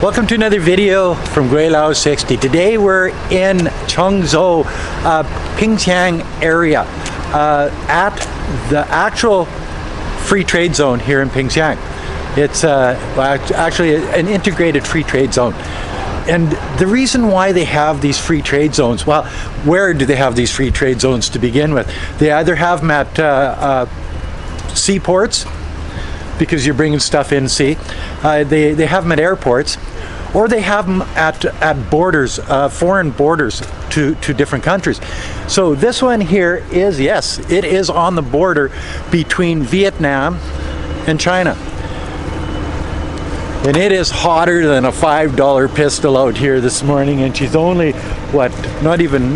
Welcome to another video from Gweilo 60. Today we're in Chengzhou, Pingqiang area, at the actual free trade zone here in Pingqiang. It's actually an integrated free trade zone. And the reason why they have these free trade zones, well, where do they have these free trade zones to begin with? They either have them at seaports, because you're bringing stuff in sea. They have them at airports, or they have them at borders, foreign borders to different countries. So this one here is, yes, it is on the border between Vietnam and China. And it is hotter than a $5 pistol out here this morning, and she's only, what, not even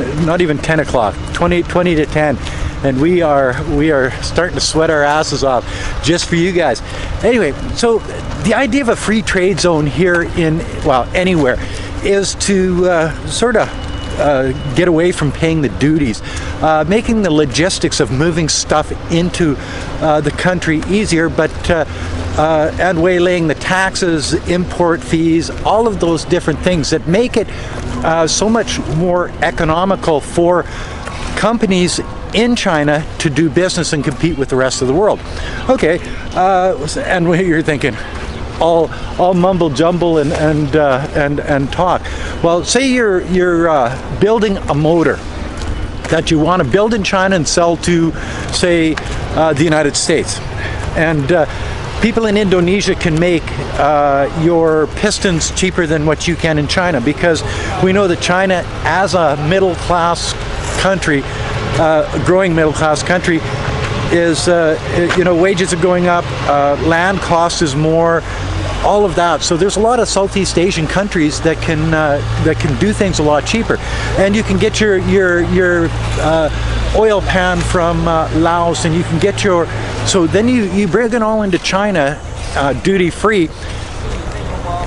10 o'clock, 20 to 10. And we are starting to sweat our asses off just for you guys. Anyway, so the idea of a free trade zone here in, well, anywhere, is to sort of get away from paying the duties, making the logistics of moving stuff into the country easier, but and waylaying the taxes, import fees, all of those different things that make it so much more economical for companies in China to do business and compete with the rest of the world. Okay, and you're thinking, all mumble jumble and talk. Well, say you're building a motor that you want to build in China and sell to, say, the United States, and people in Indonesia can make your pistons cheaper than what you can in China, because we know that China, as a middle-class country, growing middle-class country, is wages are going up, land cost is more, all of that. So there's a lot of Southeast Asian countries that can do things a lot cheaper, and you can get your oil pan from Laos, and you can get your, so then you bring it all into China duty free,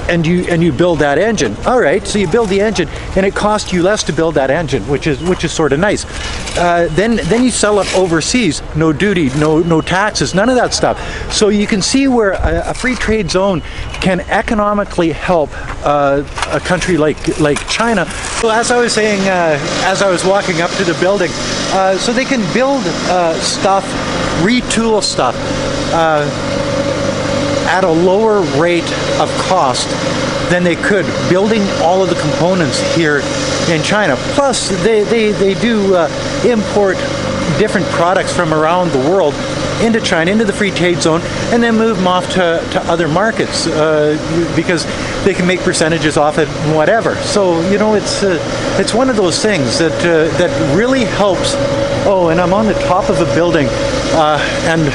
and you build that engine. All right, so you build the engine, and it costs you less to build that engine, which is sort of nice. Then you sell it overseas, no duty, no taxes, none of that stuff. So you can see where a free trade zone can economically help a country like China. So as I was saying, as I was walking up to the building, so they can build stuff, retool stuff, at a lower rate of cost than they could building all of the components here in China. Plus, they do import different products from around the world into China, into the free trade zone, and then move them off to other markets because they can make percentages off it and whatever. So, you know, it's one of those things that really helps. Oh, and I'm on the top of a building, and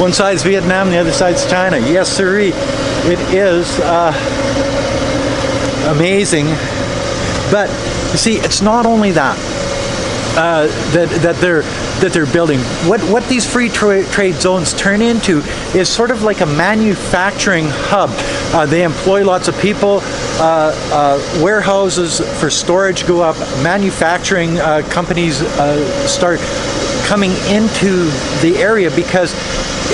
one side's Vietnam, the other side's China. Yes, sirree. It is amazing. But you see, it's not only that that they're building. What these free trade zones turn into is sort of like a manufacturing hub. They employ lots of people. Warehouses for storage go up. Manufacturing companies start coming into the area because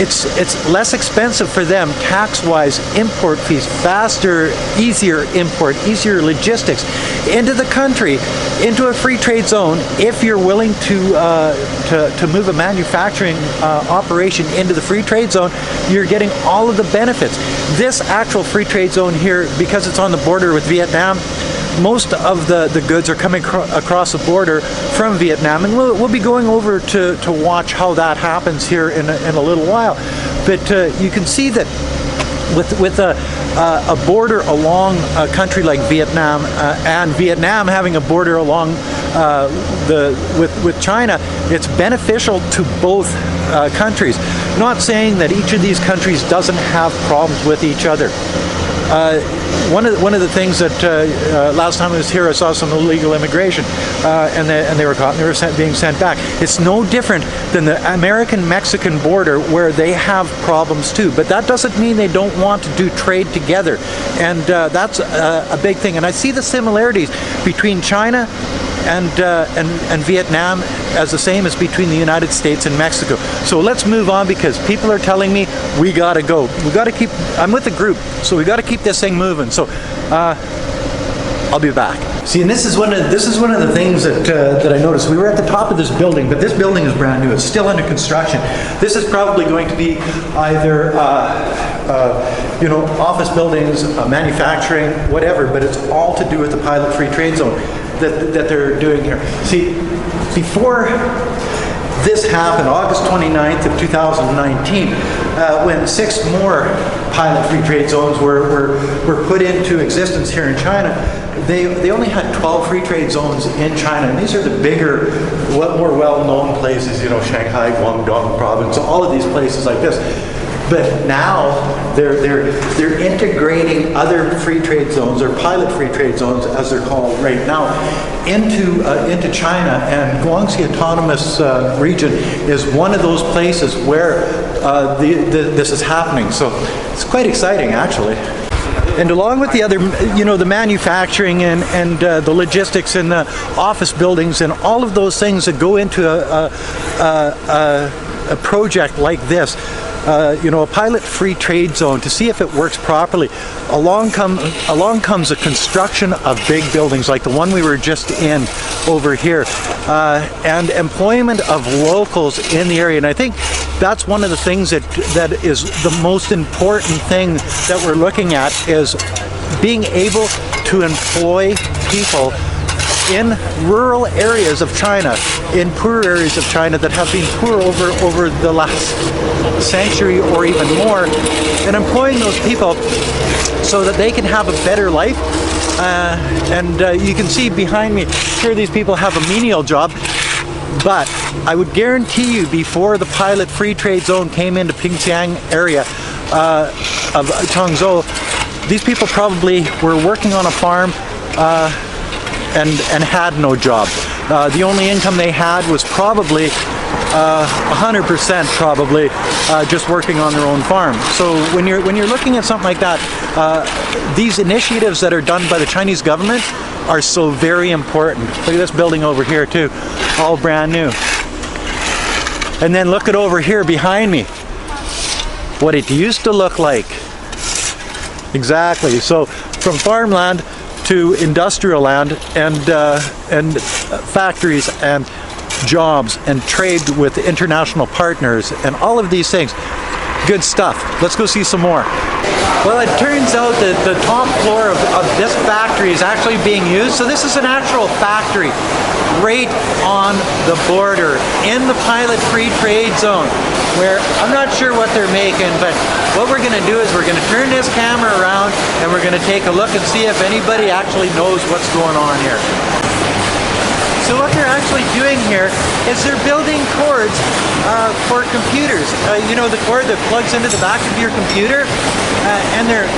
it's less expensive for them tax-wise, import fees, faster, easier import, easier logistics into the country, into a free trade zone. If you're willing to move a manufacturing operation into the free trade zone, you're getting all of the benefits. This actual free trade zone here, because it's on the border with Vietnam, most of the goods are coming across the border from Vietnam, and we'll be going over to watch how that happens here in a little while. But you can see that with a border along a country like Vietnam, and Vietnam having a border along with China, it's beneficial to both countries. Not saying that each of these countries doesn't have problems with each other. One of the things that last time I was here, I saw some illegal immigration, and they were caught and they were being sent back. It's no different than the American-Mexican border, where they have problems too. But that doesn't mean they don't want to do trade together, and that's a big thing. And I see the similarities between China and Vietnam as the same as between the United States and Mexico. So let's move on, because people are telling me we gotta go. We gotta keep. I'm with the group, so we gotta keep this thing moving. So I'll be back. See, and this is one of the things that I noticed. We were at the top of this building, but this building is brand new. It's still under construction. This is probably going to be either office buildings, manufacturing, whatever. But it's all to do with the pilot free trade zone that they're doing here. See, before this happened, August 29th of 2019, when 6 more pilot free trade zones were put into existence here in China. They only had 12 free trade zones in China, and these are the bigger, more well-known places, Shanghai, Guangdong province, all of these places like this. But now they're integrating other free trade zones, or pilot free trade zones as they're called right now, into China. And Guangxi Autonomous Region is one of those places where this is happening. So it's quite exciting, actually. And along with the other, the manufacturing and the logistics and the office buildings and all of those things that go into a project like this, a pilot-free trade zone, to see if it works properly, along comes the construction of big buildings like the one we were just in over here, and employment of locals in the area. And I think that's one of the things that is the most important thing that we're looking at, is being able to employ people in rural areas of China, in poor areas of China that have been poor over the last century or even more, and employing those people so that they can have a better life. You can see behind me here, these people have a menial job. But I would guarantee you, before the pilot free trade zone came into Pingxiang area of Changzhou, these people probably were working on a farm and had no job. The only income they had was probably 100% probably just working on their own farm. So when you're looking at something like that, these initiatives that are done by the Chinese government are so very important. Look at this building over here too, all brand new. And then look at over here behind me, what it used to look like. Exactly. So from farmland to industrial land and factories and jobs and trade with international partners and all of these things. Good stuff. Let's go see some more. Well, it turns out that the top floor of this factory is actually being used. So this is an actual factory right on the border in the pilot free trade zone, where I'm not sure what they're making, but what we're going to do is we're going to turn this camera around and we're going to take a look and see if anybody actually knows what's going on here. So what they're actually doing here is they're building cords for computers. The cord that plugs into the back of your computer, and they're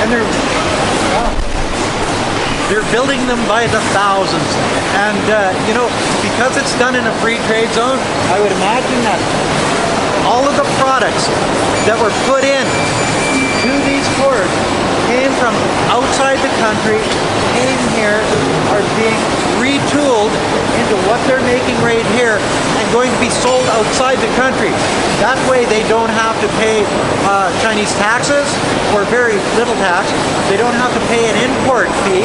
building them by the thousands. And because it's done in a free trade zone, I would imagine that all of the products that were put in to these cords came from outside the country, came here, are being retooled into what they're making right here and going to be sold outside the country. That way they don't have to pay Chinese taxes, or very little tax. They don't have to pay an import fee.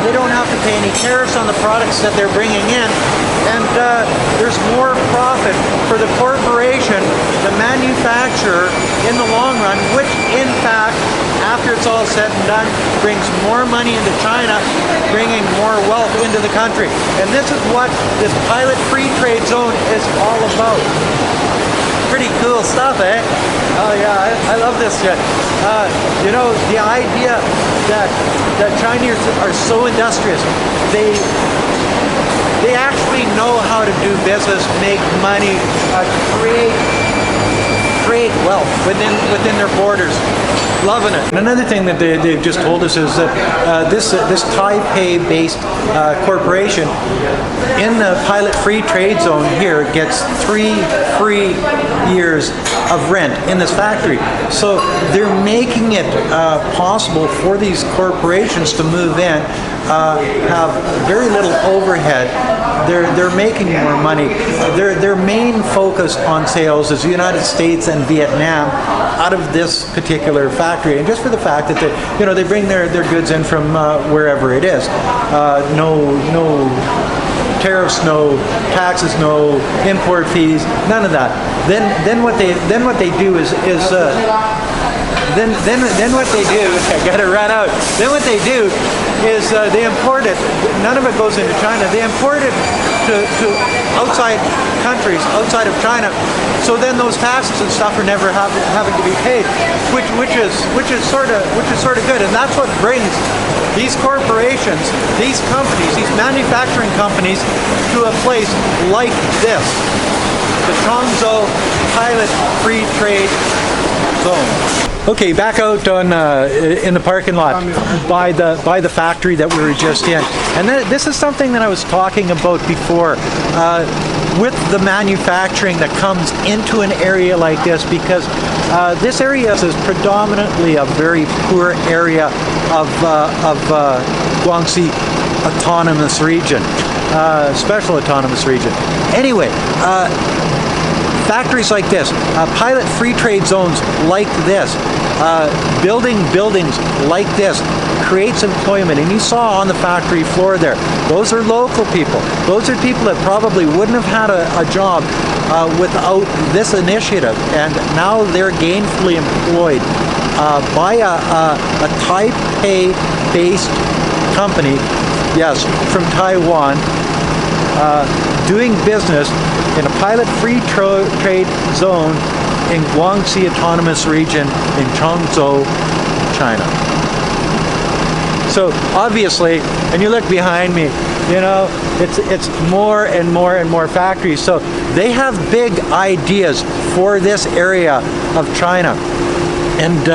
They don't have to pay any tariffs on the products that they're bringing in. And there's more profit for the corporation, the manufacturer, in the long run, which in fact, after it's all said and done, brings more money into China, bringing more wealth into the country. And this is what this pilot free trade zone is all about. Pretty cool stuff, eh? Oh yeah, I love this shit. The idea that Chinese are so industrious, they actually know how to do business, make money, create great wealth within their borders. Loving it. And another thing that they've just told us is that this Taipei-based corporation in the pilot free trade zone here gets 3 free years of rent in this factory. So they're making it possible for these corporations to move in, have very little overhead. They're making more money. Their main focus on sales is the United States and Vietnam out of this particular factory, and just for the fact that they bring their goods in from wherever it is. No tariffs, no taxes, no import fees, none of that. Then what they do is then what they do, I gotta run out. Then what they do is they import it. None of it goes into China. They import it to outside countries, outside of China. So then those taxes and stuff are never having to be paid, which is sort of good. And that's what brings these corporations, these companies, these manufacturing companies to a place like this, the Changzhou Pilot Free Trade Zone. Okay, back out on in the parking lot by the factory that we were just in, and this is something that I was talking about before with the manufacturing that comes into an area like this, because this area is predominantly a very poor area of Guangxi Autonomous Region, Special Autonomous Region. Anyway. Factories like this, pilot free trade zones like this, buildings like this creates employment. And you saw on the factory floor there, those are local people. Those are people that probably wouldn't have had a job without this initiative. And now they're gainfully employed by a Taipei-based company, yes, from Taiwan, doing business in a pilot-free trade zone in Guangxi Autonomous Region in Changzhou, China. So obviously, and you look behind me, it's more and more and more factories. So they have big ideas for this area of China. And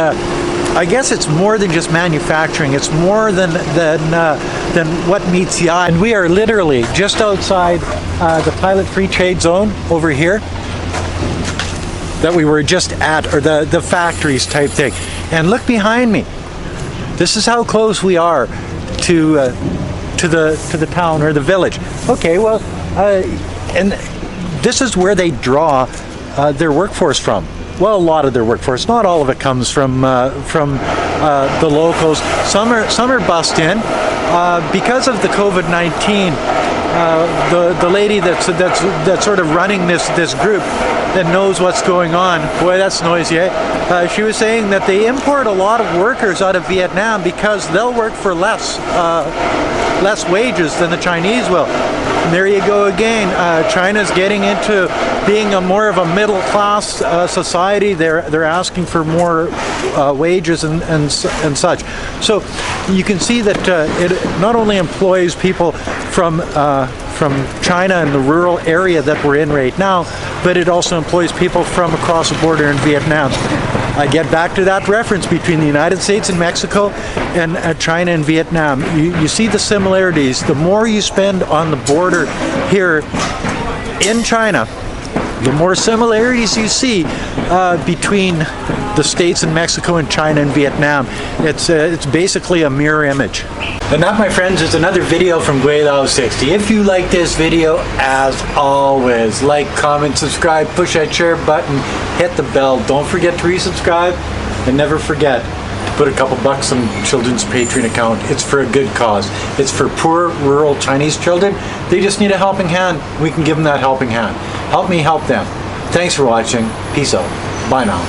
I guess it's more than just manufacturing. It's more than what meets the eye. And we are literally just outside the pilot free trade zone over here that we were just at, or the factories type thing. And look behind me. This is how close we are to the town or the village. Okay, well, and this is where they draw their workforce from. Well, a lot of their workforce. Not all of it comes from the locals. Some are bussed in because of the COVID-19. The lady that's sort of running this group that knows what's going on. Boy, that's noisy, eh? She was saying that they import a lot of workers out of Vietnam because they'll work for less wages than the Chinese will. And there you go again. China's getting into being more of a middle class society. They're asking for more wages and such. So you can see that it not only employs people from China and the rural area that we're in right now, but it also employs people from across the border in Vietnam. I get back to that reference between the United States and Mexico and China and Vietnam. You see the similarities. The more you spend on the border here in China, the more similarities you see between the States and Mexico and China and Vietnam. It's basically a mirror image. And that, my friends, is another video from Gweilo 60. If you like this video, as always, like, comment, subscribe, push that share button, hit the bell. Don't forget to resubscribe, and never forget to put a couple bucks on children's Patreon account. It's for a good cause. It's for poor rural Chinese children. They just need a helping hand. We can give them that helping hand. Help me help them. Thanks for watching. Peace out. Bye now.